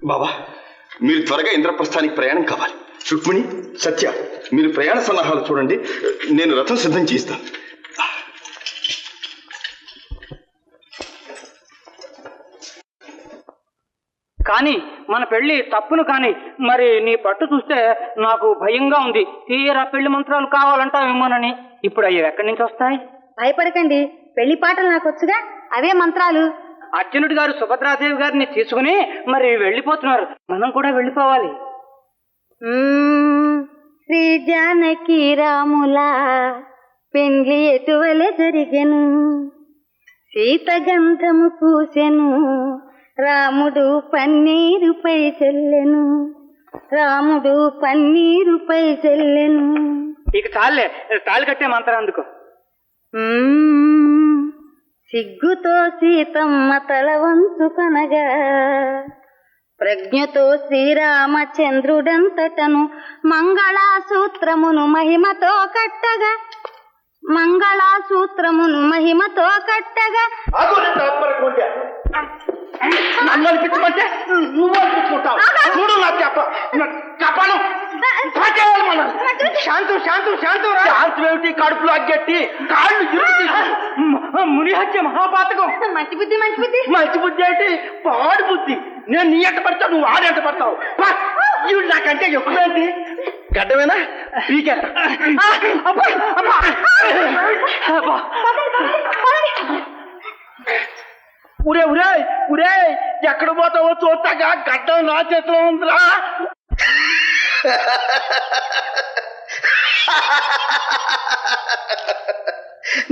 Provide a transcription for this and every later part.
బాబా, మీరు త్వరగా ఇంద్రప్రస్థానికి ప్రయాణం కావాలి. రుక్మిణి, సత్య, మీరు ప్రయాణ సన్నాహాలు చూడండి, నేను రథం సిద్ధం చేస్తాను. కానీ మన పెళ్లి తప్పును కానీ మరి నీ పట్టు చూస్తే నాకు భయంగా ఉంది. తీరా పెళ్లి మంత్రాలు కావాలంటావేమోనని. ఇప్పుడు అవి ఎక్కడి నుంచి వస్తాయి? భయపడకండి, పెళ్లి పాటలు నాకు వచ్చుగా, అవే మంత్రాలు. అర్జునుడి గారు సుభద్రాదేవి గారిని తీసుకుని మరి వెళ్ళిపోతున్నారు. మనం కూడా వెళ్ళిపోవాలి. శ్రీ జానకి రాముల పెండ్లి ఎటువలే జరిగెను, సీతగంధము పూసెను, రాముడు పన్నీరుపై చెల్లెను, రాముడు పన్నీరుపై చెల్లెను. ఇక చాలే, తాళి కట్టే మంత్రం అందుకో. సిగ్గుతో సీతమ్మ తల వంచుకొనగా, ప్రజ్ఞతో శ్రీరామచంద్రుడంతటను మంగళాసూత్రమును మహిమతో కట్టగా, మంగళాసూత్రమును మహిమతో కట్టగా. నన్ను అనిపించమంటే నువ్వు అనిపించుకుంటావు. చూడు నాకు చెప్పను. శాంతం శాంతం శాంతం శాంతం ఏమిటి? కడుపులో అగ్గెట్టి కాళ్ళు ముని హత్య మహాపాతకం. మంచి బుద్ధి మంచి బుద్ధి మంచి బుద్ధి ఏంటి? పాడు బుద్ధి. నేను నీ ఎంట పడతావు, నువ్వు ఆడి ఎంట పడతావు. ఇవి నాకంటే ఎక్కువేంటి? గడ్డమేనా? పీకెత్త. ఉరే ఉరే ఉరే, ఎక్కడ పోతావో చూస్తాగా, గడ్డం నా చేతిలో ఉందిరా.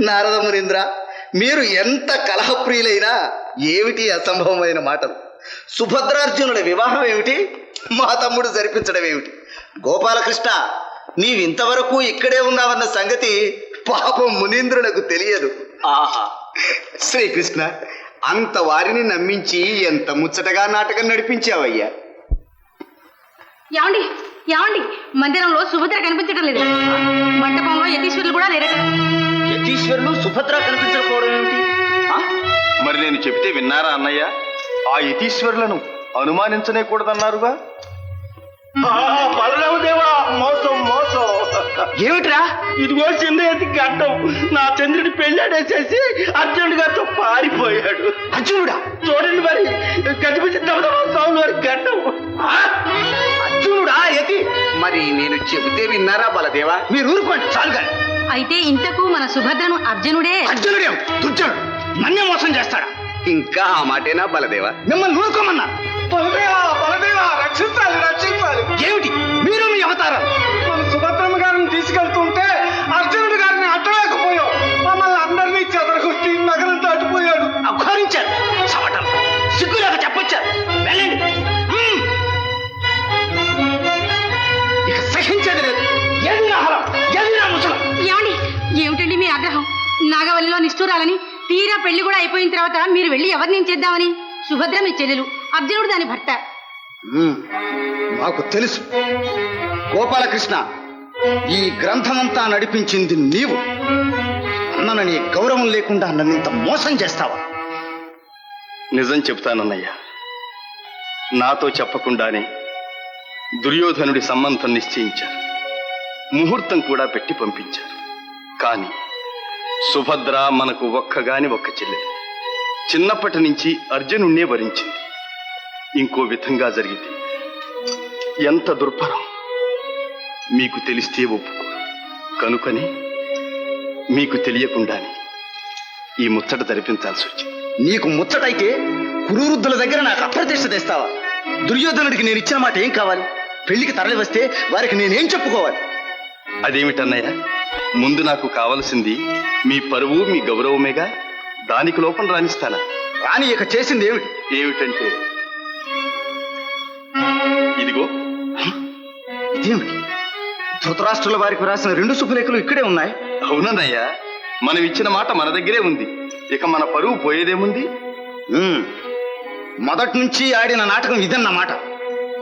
నారద మునీంద్ర, మీరు ఎంత కలహప్రియులైనా ఏమిటి అసంభవమైన మాటలు? సుభద్రార్జునుల వివాహం ఏమిటి, మా తమ్ముడు జరిపించడం ఏమిటి? గోపాలకృష్ణ, నీవింతవరకు ఇక్కడే ఉన్నావన్న సంగతి పాపం మునీంద్రులకు తెలియదు. ఆహా, శ్రీకృష్ణ, అంత వారిని నమ్మించి ఎంత ముచ్చటగా నాటకం నడిపించావయ్యా. ఏమండి ఏమండి, మందిరంలో సుభద్ర కనిపించడం లేదు, మంటపంలో యతీశ్వరులు కూడా లేరట. యతీశ్వరులు సుభద్ర కనిపించకపోవడం ఏమిటి? మరి నేను చెబితే విన్నారా అన్నయ్య? ఆ యతీశ్వరులను అనుమానించనే కూడదన్నారుగా. బలరామదేవా, మోసం మోసం. ఏమిట్రా? ఇదిగో చిన్నది గడ్డం. నా చంద్రుడి పెళ్ళాడేసేసి అర్జునుడి గారితో పారిపోయాడు. అర్జునుడా? చూడండి మరి, గజిబిజి స్వామి వారి గడ్డం. అర్జునుడా యతి? మరి నేను చెబితే విన్నారా బలదేవా? మీరు ఊరుకోండి చాలుగా. అయితే ఇంతకు మన సుభద్రను అర్జునుడే. అర్జునుడేం దుర్జనుడు, నన్నే మోసం చేస్తాడా? ఇంకా ఆ మాటేనా బలదేవా? మిమ్మల్ని ఊరుకోమన్నా. బలదేవా బలదేవా, రక్షించాలి రక్షించాలి. ఏమిటి మీరు మీ అవతారాలు? మన సుభద్రమ్మ గారిని తీసుకెళ్తుంటే అర్జునుడి గారిని అడ్డలేకపోయాం. మమ్మల్ని అందరినీ చెదరగొట్టి నగరం దాటిపోయాడు. అఘోరించారు, చవటం సిగ్గులాగా చెప్పొచ్చారు. వెళ్ళండి. ఇక సహించేది లేదు. ఏది ఆహారం, ఏది నా ముసలం. ఏమండి, ఏమిటండి మీ ఆగ్రహం? నాగవల్లిలో నిష్ఠూరాలని, తీరా పెళ్లి కూడా అయిపోయిన తర్వాత మీరు వెళ్ళి ఎవరిని చేద్దామని? సుభద్ర మీ చెల్లెలు, అర్జునుడు దాని భర్త. నాకు తెలుసు గోపాలకృష్ణ, ఈ గ్రంథమంతా నడిపించింది నీవు. అన్నని గౌరవం లేకుండా నన్నింత మోసం చేస్తావా? నిజం చెప్తానన్నయ్య. నాతో చెప్పకుండానే దుర్యోధనుడి సంబంధం నిశ్చయించారు, ముహూర్తం కూడా పెట్టి పంపించారు. కానీ సుభద్ర మనకు ఒక్కగాని ఒక్క చెల్లెలు. చిన్నప్పటి నుంచి అర్జునుణ్ణే వరించింది. ఇంకో విధంగా జరిగింది ఎంత దుర్భరం. మీకు తెలిస్తే ఒప్పుకో. కనుకని మీకు తెలియకుండానే ఈ ముచ్చట జరిపించాల్సి వచ్చింది. నీకు ముచ్చటైతే కురువృద్ధుల దగ్గర నాకు అప్రతిష్ట తెస్తావా? దుర్యోధనుడికి నేను ఇచ్చిన మాట ఏం కావాలి? పెళ్లికి తరలి వస్తే వారికి నేనేం చెప్పుకోవాలి? అదేమిటన్నయ్య, ముందు నాకు కావలసింది మీ పరువు మీ గౌరవమేగా. దానికి లోపం రాణిస్తానా? రాని ఇక చేసింది ఏమిటి? ఏమిటంటే ఇదిగో. ఇదేమిటి? ధృతరాష్ట్రుల వారికి రాసిన 2 శుభలేఖలు ఇక్కడే ఉన్నాయి. అవునన్నయ్య, మనం ఇచ్చిన మాట మన దగ్గరే ఉంది. ఇక మన పరువు పోయేదేముంది? మొదటి నుంచి ఆడిన నాటకం ఇదన్నమాట.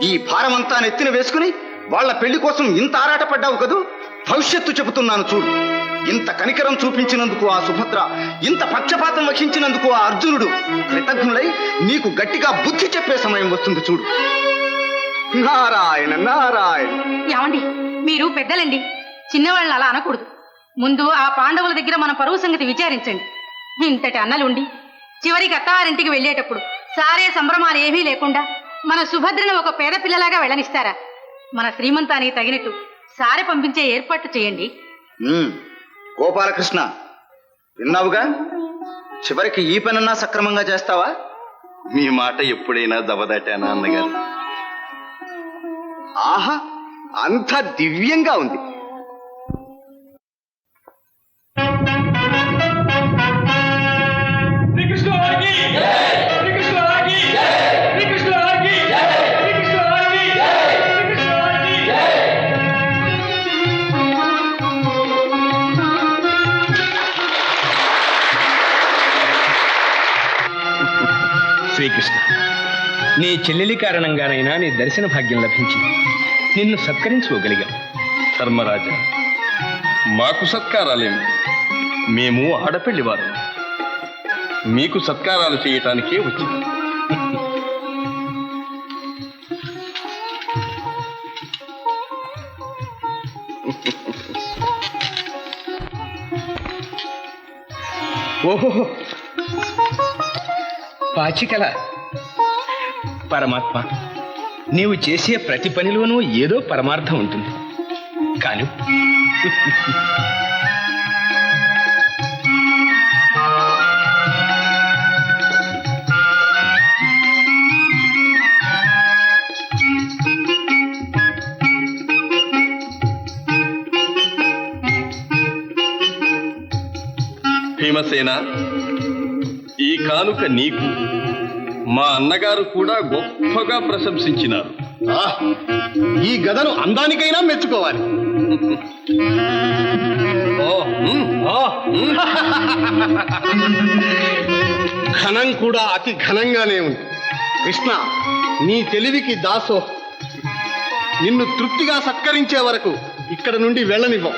ఈ భారమంతా నెత్తిన వేసుకుని వాళ్ళ పెళ్లి కోసం ఇంత ఆరాటపడ్డావు కదూ. భవిష్యత్తు చెబుతున్నాను చూడు. ఇంత కనికరం చూపించినందుకు ఆ సుభద్ర, ఇంత పక్షపాతం వహించినందుకు ఆ అర్జునుడు కృతజ్ఞులై నీకు గట్టిగా బుద్ధి చెప్పే సమయం వస్తుంది చూడు. నారాయణ నారాయణ. ఏమండి, మీరు పెద్దలండి, చిన్నవాళ్ళని అలా అనకూడదు. ముందు ఆ పాండవుల దగ్గర మన పరువు సంగతి విచారించండి. ఇంతటి అన్నలుండి చివరికి అత్తవారింటికి వెళ్ళేటప్పుడు సారే సంభ్రమాలు ఏమీ లేకుండా మన సుభద్రను ఒక పేద పిల్లలాగా వెళ్ళనిస్తారా? మన శ్రీమంతానికి తగినట్టు సారె పంపించే ఏర్పాట్లు చేయండి. గోపాలకృష్ణ, విన్నావుగా? చివరికి ఈ పనన్నా సక్రమంగా చేస్తావా? మీ మాట ఎప్పుడైనా దవదాటానా అన్నగారు? ఆహా, అంత దివ్యంగా ఉంది. శ్రీకృష్ణ, నీ చెల్లెలి కారణంగానైనా నీ దర్శన భాగ్యం లభించింది. నిన్ను సత్కరించుకోగలిగాం. ధర్మరాజా, మాకు సత్కారాలేమి? మేము ఆడపెళ్లివారు, మీకు సత్కారాలు చేయటానికే వచ్చింది. ఓహో, పాచికల పరమాత్మ, నీవు చేసే ప్రతి పనిలోనూ ఏదో పరమార్థం ఉంటుంది. కాను భీమసేన, ఈ కానుక నీకు మా అన్నగారు కూడా గొప్పగా ప్రశంసించినారు. ఈ గదను అందానికైనా మెచ్చుకోవాలి. ఘనం కూడా అతి ఘనంగానే ఉంది. కృష్ణ, నీ తెలివికి దాసో. నిన్ను తృప్తిగా సత్కరించే వరకు ఇక్కడ నుండి వెళ్ళనివ్వం.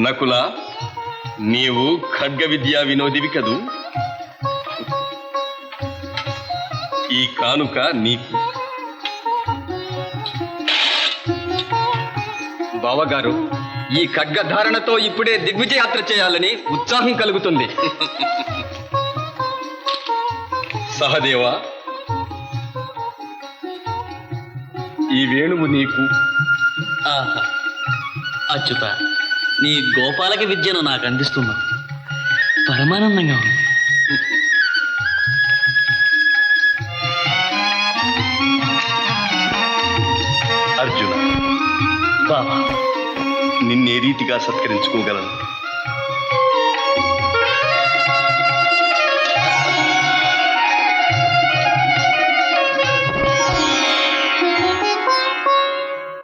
నకుల, నీవు ఖడ్గ విద్యా వినోదివి కదూ? ఈ కానుక నీకు. బావగారు, ఈ ఖడ్గధారణతో ఇప్పుడే దిగ్విజయాత్ర చేయాలని ఉత్సాహం కలుగుతుంది. సహదేవా, ఈ వేణువు నీకు. ఆహా, అచ్యుత, నీ గోపాలక విద్యను నాకు అందిస్తున్నావు. పరమానందంగా ఉంది. అర్జున, బాబా, నిన్నే రీతిగా సత్కరించుకోగలను?